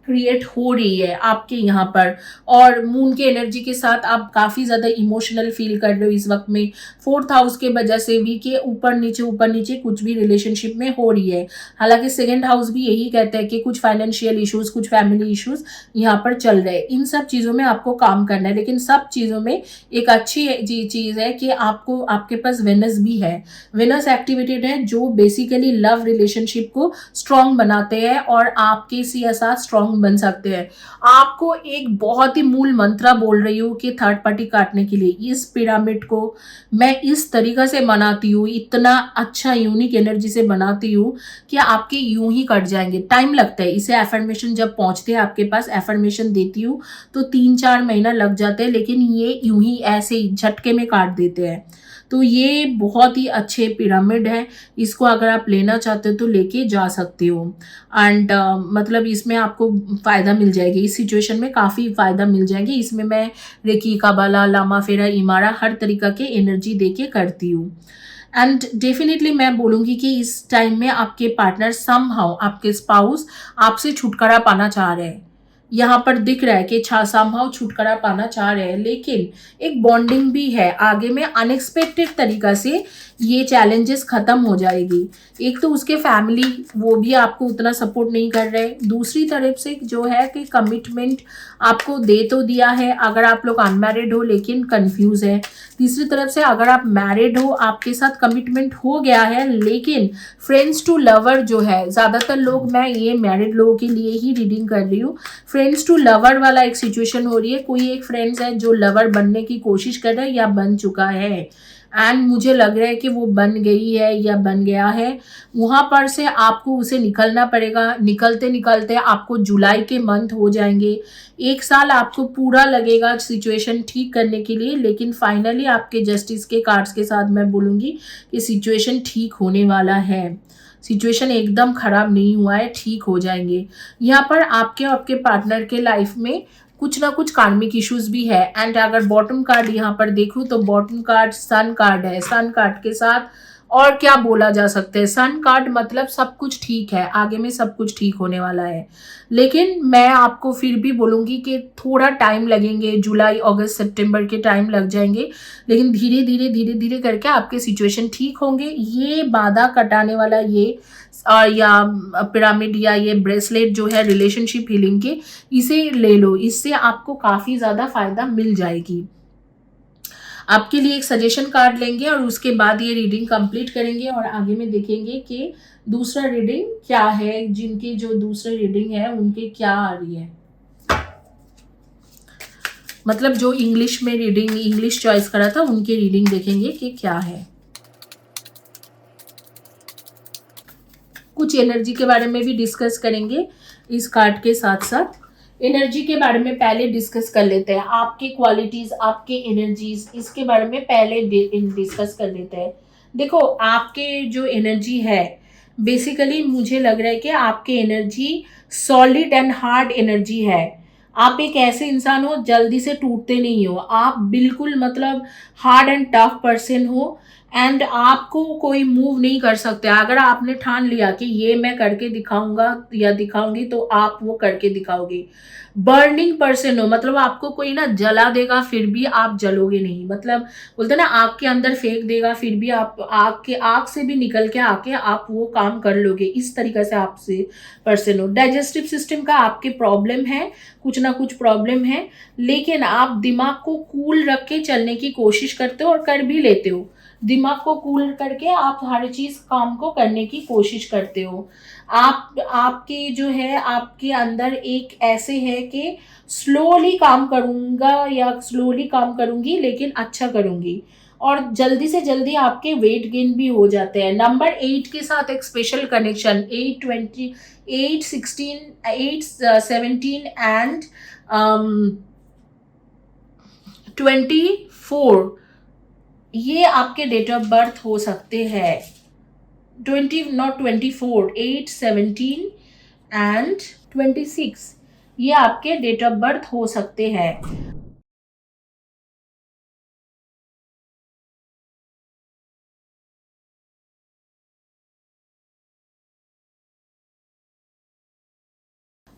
क्रिएट हो रही है आपके यहाँ पर। और मून के एनर्जी के साथ आप काफ़ी ज़्यादा इमोशनल फील कर रहे हो इस वक्त में, फोर्थ हाउस के वजह से भी कि ऊपर नीचे कुछ भी रिलेशनशिप में हो रही है। हालांकि सेकेंड हाउस भी यही कहता है कि कुछ फाइनेंशियल इश्यूज, कुछ फैमिली इश्यूज यहाँ पर चल रहे हैं। इन सब चीज़ों में आपको काम करना है, लेकिन सब चीज़ों में एक अच्छी चीज़ है कि आपको, आपके पास वेनस भी है, वेनस एक्टिवेटेड है, जो बेसिकली लव रिलेशनशिप को स्ट्रॉन्ग बनाते हैं और आपके साथ स्ट्रॉन्ग बन सकते हैं। आपको एक बहुत ही मूल मंत्र बोल रही हूँ कि थर्ड पार्टी काटने के लिए इस पिरामिड को मैं इस तरीका से बनाती हूँ, इतना अच्छा यूनिक एनर्जी से बनाती हूँ कि आपके यूं ही कट जाएंगे। टाइम लगता है इसे, एफर्मेशन जब पहुंचते हैं आपके पास, एफर्मेशन देती हूँ तो 3-4 महीना लग जाते हैं, लेकिन ये यूं ही ऐसे ही झटके में काट देते हैं। तो ये बहुत ही अच्छे पिरामिड है, इसको अगर आप लेना चाहते हो तो लेके जा सकते हो। एंड मतलब इसमें आपको फ़ायदा मिल जाएगी, इस सिचुएशन में काफ़ी फ़ायदा मिल जाएंगे। इसमें मैं रेकी, काबाला, लामा फेरा, इमारा हर तरीका के एनर्जी दे के करती हूँ। एंड डेफिनेटली मैं बोलूँगी कि इस टाइम में आपके पार्टनर समहाउ, आपके स्पाउस आपसे छुटकारा पाना चाह रहे हैं। यहाँ पर दिख रहा है कि समहाउ छुटकारा पाना चाह रहे हैं, लेकिन एक बॉन्डिंग भी है आगे में, अनएक्सपेक्टेड तरीका से ये चैलेंजेस खत्म हो जाएगी। एक तो उसके फैमिली, वो भी आपको उतना सपोर्ट नहीं कर रहे, दूसरी तरफ से जो है कि कमिटमेंट आपको दे तो दिया है अगर आप लोग अनमैरिड हो लेकिन कंफ्यूज है, तीसरी तरफ से अगर आप मैरिड हो आपके साथ कमिटमेंट हो गया है, लेकिन फ्रेंड्स टू लवर जो है, ज़्यादातर लोग, मैं ये मैरिड लोगों के लिए ही रीडिंग कर रही हूँ, फ्रेंड्स टू लवर वाला एक सिचुएशन हो रही है। कोई एक फ्रेंड्स है जो लवर बनने की कोशिश कर रहा है या बन चुका है, एंड मुझे लग रहा है कि वो बन गई है या बन गया है। वहाँ पर से आपको उसे निकलना पड़ेगा, निकलते निकलते आपको जुलाई के मंथ हो जाएंगे, 1 साल आपको पूरा लगेगा सिचुएशन ठीक करने के लिए, लेकिन फाइनली आपके जस्टिस के कार्ड्स के साथ मैं बोलूँगी कि सिचुएशन ठीक होने वाला है, सिचुएशन एकदम खराब नहीं हुआ है, ठीक हो जाएंगे। यहाँ पर आपके और आपके पार्टनर के लाइफ में कुछ ना कुछ कार्मिक इश्यूज भी है। एंड अगर बॉटम कार्ड यहाँ पर देखूँ तो बॉटम कार्ड सन कार्ड है, सन कार्ड के साथ और क्या बोला जा सकता है, सन कार्ड मतलब सब कुछ ठीक है, आगे में सब कुछ ठीक होने वाला है। लेकिन मैं आपको फिर भी बोलूँगी कि थोड़ा टाइम लगेंगे, जुलाई, अगस्त, सितंबर के टाइम लग जाएंगे, लेकिन धीरे धीरे करके आपके सिचुएशन ठीक होंगे। ये बाधा कटाने वाला ये या पिरामिड या ये ब्रेसलेट जो है रिलेशनशिप हीलिंग के, इसे ले लो, इससे आपको काफ़ी ज़्यादा फायदा मिल जाएगी। आपके लिए एक सजेशन कार्ड लेंगे और उसके बाद ये रीडिंग कंप्लीट करेंगे और आगे में देखेंगे कि दूसरा रीडिंग क्या है, जिनकी जो दूसरी रीडिंग है उनके क्या आ रही है, मतलब जो इंग्लिश में रीडिंग, इंग्लिश चॉइस करा था उनकी रीडिंग देखेंगे कि क्या है। कुछ एनर्जी के बारे में भी डिस्कस करेंगे इस कार्ड के साथ साथ। एनर्जी के बारे में पहले डिस्कस कर लेते हैं, आपके क्वालिटीज, आपके एनर्जीज, इसके बारे में पहले डिस्कस कर लेते हैं। देखो, आपके जो एनर्जी है, बेसिकली मुझे लग रहा है कि आपके energy solid and hard energy है। आप एक ऐसे इंसान हो, जल्दी से टूटते नहीं हो, आप बिल्कुल मतलब हार्ड एंड टफ पर्सन हो, एंड आपको कोई मूव नहीं कर सकते। अगर आपने ठान लिया कि ये मैं करके दिखाऊंगा या दिखाऊंगी, तो आप वो करके दिखाओगे। बर्निंग पर्सन हो, मतलब आपको कोई ना जला देगा फिर भी आप जलोगे नहीं, मतलब बोलते ना आग के अंदर फेंक देगा फिर भी आप आग से भी निकल के आके आप वो काम कर लोगे, इस तरीके से आपसे पर्सन हो। डाइजेस्टिव सिस्टम का आपके प्रॉब्लम है, कुछ ना कुछ प्रॉब्लम है, लेकिन आप दिमाग को कूल रख के चलने की कोशिश करते हो और कर भी लेते हो। दिमाग को कूल करके आप हर चीज काम को करने की कोशिश करते हो। आपके जो है, आपके अंदर एक ऐसे है कि स्लोली काम करूंगा या स्लोली काम करूंगी लेकिन अच्छा करूंगी, और जल्दी से जल्दी आपके वेट गेन भी हो जाते हैं। नंबर 8 के साथ एक स्पेशल कनेक्शन, 820, 816, 817 एंड 24, ये आपके डेट ऑफ बर्थ हो सकते हैं। 20 नॉट 24, 8, 17 एंड 26, ये आपके डेट ऑफ बर्थ हो सकते हैं।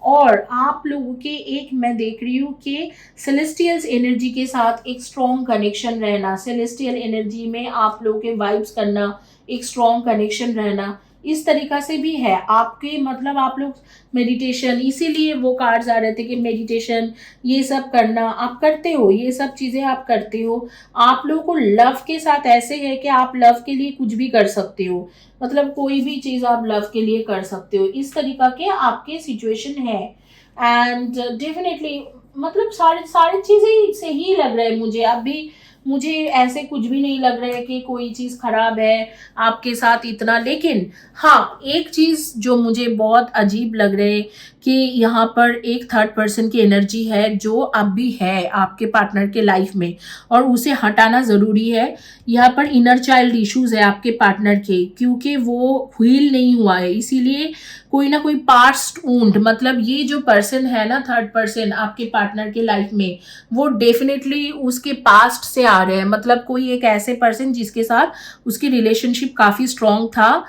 और आप लोगों के एक मैं देख रही हूँ कि सेलेस्टियल्स एनर्जी के साथ एक स्ट्रॉन्ग कनेक्शन रहना, सेलेस्टियल एनर्जी में आप लोगों के वाइब्स करना, एक स्ट्रॉन्ग कनेक्शन रहना, इस तरीका से भी है आपके, मतलब आप लोग मेडिटेशन, इसीलिए वो कार्ड्स आ रहे थे कि मेडिटेशन ये सब करना आप करते हो, ये सब चीज़ें आप करते हो। आप लोगों को लव के साथ ऐसे है कि आप लव के लिए कुछ भी कर सकते हो, मतलब कोई भी चीज़ आप लव के लिए कर सकते हो, इस तरीका के आपके सिचुएशन है। एंड डेफिनेटली मतलब सारे सारी चीज़ें से ही लग रहा है मुझे अभी, मुझे ऐसे कुछ भी नहीं लग रहा है कि कोई चीज़ खराब है आपके साथ इतना। लेकिन हाँ, एक चीज़ जो मुझे बहुत अजीब लग रहा है कि यहाँ पर एक थर्ड पर्सन की एनर्जी है जो अब भी है आपके पार्टनर के लाइफ में, और उसे हटाना ज़रूरी है। यहाँ पर इनर चाइल्ड इश्यूज है आपके पार्टनर के, क्योंकि वो हील नहीं हुआ है, इसीलिए कोई ना कोई पास्ट वुंड, मतलब ये जो पर्सन है ना, थर्ड पर्सन आपके पार्टनर के लाइफ में, वो डेफिनेटली उसके पास्ट से आ रहे हैं, मतलब कोई एक ऐसे पर्सन जिसके साथ उसकी रिलेशनशिप काफ़ी स्ट्रांग था,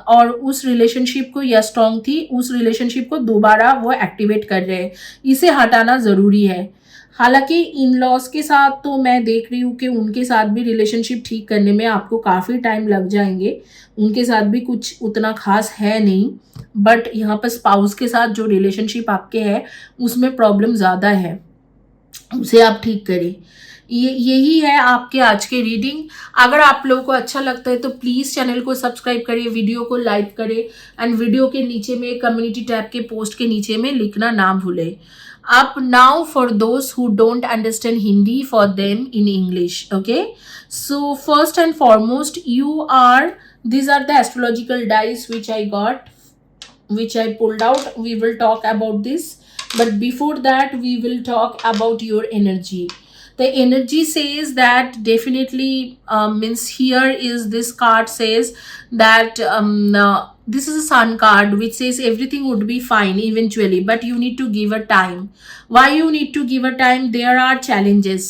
और उस रिलेशनशिप को या स्ट्रांग थी, उस रिलेशनशिप को दोबारा वो एक्टिवेट कर रहे हैं, इसे हटाना ज़रूरी है। हालांकि इन लॉज के साथ तो मैं देख रही हूँ कि उनके साथ भी रिलेशनशिप ठीक करने में आपको काफ़ी टाइम लग जाएंगे, उनके साथ भी कुछ उतना खास है नहीं, बट यहाँ पर स्पाउस के साथ जो रिलेशनशिप आपके है उसमें प्रॉब्लम ज़्यादा है, उसे आप ठीक करें। यही है आपके आज के रीडिंग। अगर आप लोगों को अच्छा लगता है तो प्लीज़ चैनल को सब्सक्राइब करिए, वीडियो को लाइक करें, एंड वीडियो के नीचे में कम्युनिटी टैब के पोस्ट के नीचे में लिखना ना भूलें। Up now for those who don't understand Hindi, for them in English. Okay, so first and foremost, these are the astrological dice which I got, which I pulled out. We will talk about this, but before that we will talk about your energy. The energy says that definitely means here is this card says that this is a sun card which says everything would be fine eventually, but you need to give a time. Why you need to give a time? There are challenges,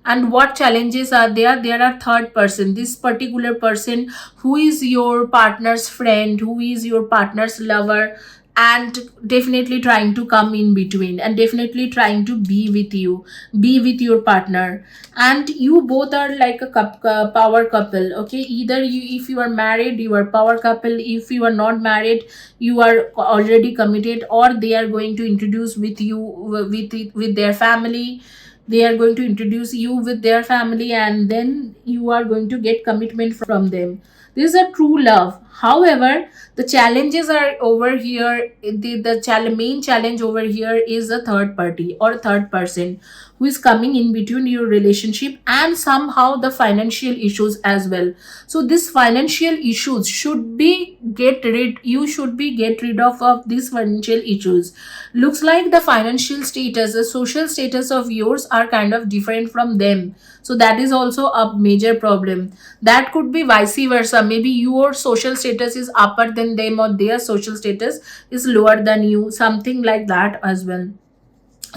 And what challenges are there? There are third person, this particular person who is your partner's friend, who is your partner's lover, and definitely trying to come in between, and definitely trying to be with you, be with your partner. And you both are like a power couple. Okay, either you, if you are married, you are power couple. If you are not married, you are already committed, or they are going to introduce with you, with their family. They are going to introduce you with their family, and then you are going to get commitment from them. This is a true love. However, the challenges are over here. Main challenge over here is a third party or third person who is coming in between your relationship, and somehow the financial issues as well. So this financial issues should be get rid, you should be get rid of these financial issues. Looks like the financial status, the social status of yours are kind of different from them. So that is also a major problem. That could be vice versa. Maybe your social status is upper than them, or their social status is lower than you, something like that as well.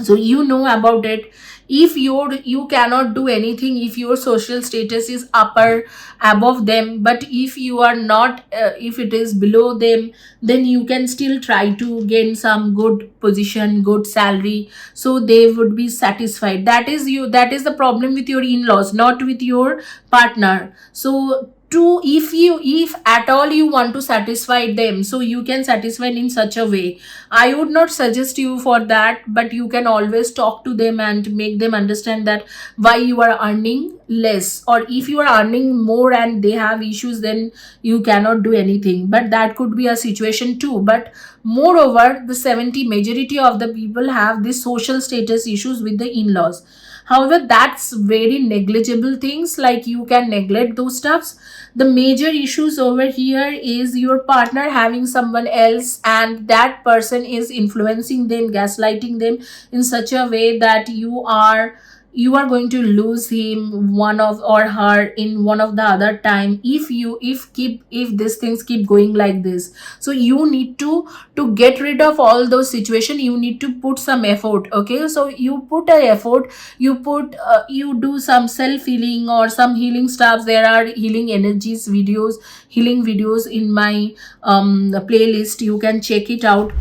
So you know about it. If you cannot do anything if your social status is upper, above them, but if you are not, if it is below them, then you can still try to gain some good position, good salary, so they would be satisfied. That is you, that is the problem with your in-laws, not with your partner. So to, if at all you want to satisfy them, so you can satisfy in such a way. I would not suggest you for that, but you can always talk to them and make them understand that why you are earning less, or if you are earning more and they have issues, then you cannot do anything. But that could be a situation too. But moreover, the 70 majority of the people have this social status issues with the in-laws. However, that's very negligible things, like you can neglect those stuffs. The major issues over here is your partner having someone else, and that person is influencing them, gaslighting them in such a way that you are going to lose him, one of, or her, in one of the other time, if these things keep going like this. So you need to get rid of all those situation, you need to put some effort. Okay, so you put a effort, you do some self healing or some healing stuffs. There are healing energies videos, healing videos in my playlist, you can check it out.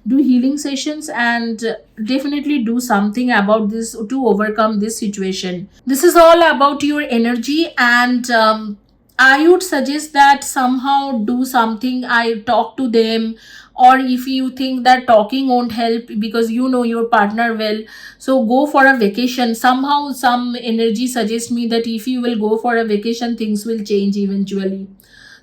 Do healing sessions, and definitely do something about this to overcome this situation. This is all about your energy, and I would suggest that somehow do something. I talk to them, or if you think that talking won't help because you know your partner well, so go for a vacation. Somehow some energy suggests me that if you will go for a vacation, things will change eventually.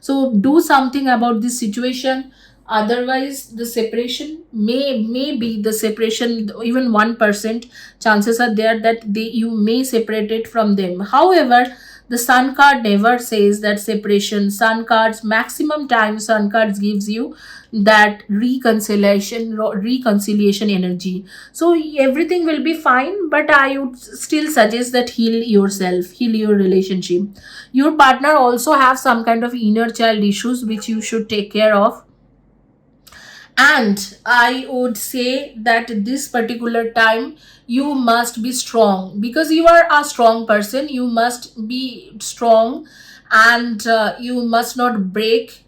So do something about this situation. Otherwise, the separation may be the separation, even 1% chances are there that you may separate it from them. However, the sun card never says that separation. Sun cards, maximum time sun cards gives you that reconciliation energy. So everything will be fine, but I would still suggest that heal yourself, heal your relationship. Your partner also have some kind of inner child issues which you should take care of. And I would say that this particular time you must be strong, because you are a strong person. You must be strong, and you must not break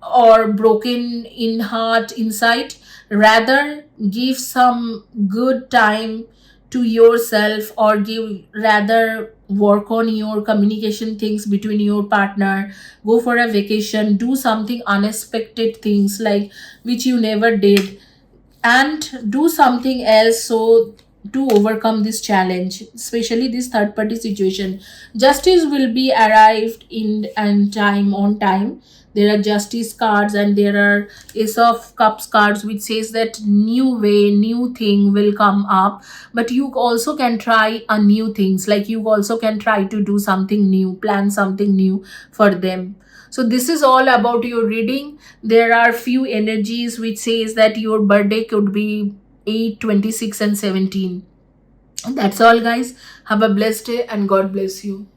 or broken in heart inside. Rather, give some good time to yourself, or give, rather work on your communication things between your partner. Go for a vacation, do something unexpected things like which you never did, and do something else, so to overcome this challenge, especially this third party situation. Justice will be arrived in and time, on time. There are justice cards, and there are ace of cups cards which says that new way, new thing will come up. But you also can try a new things, like you also can try to do something new, plan something new for them. So this is all about your reading. There are few energies which says that your birthday could be 8, 26, and 17. That's all, guys. Have a blessed day, and God bless you.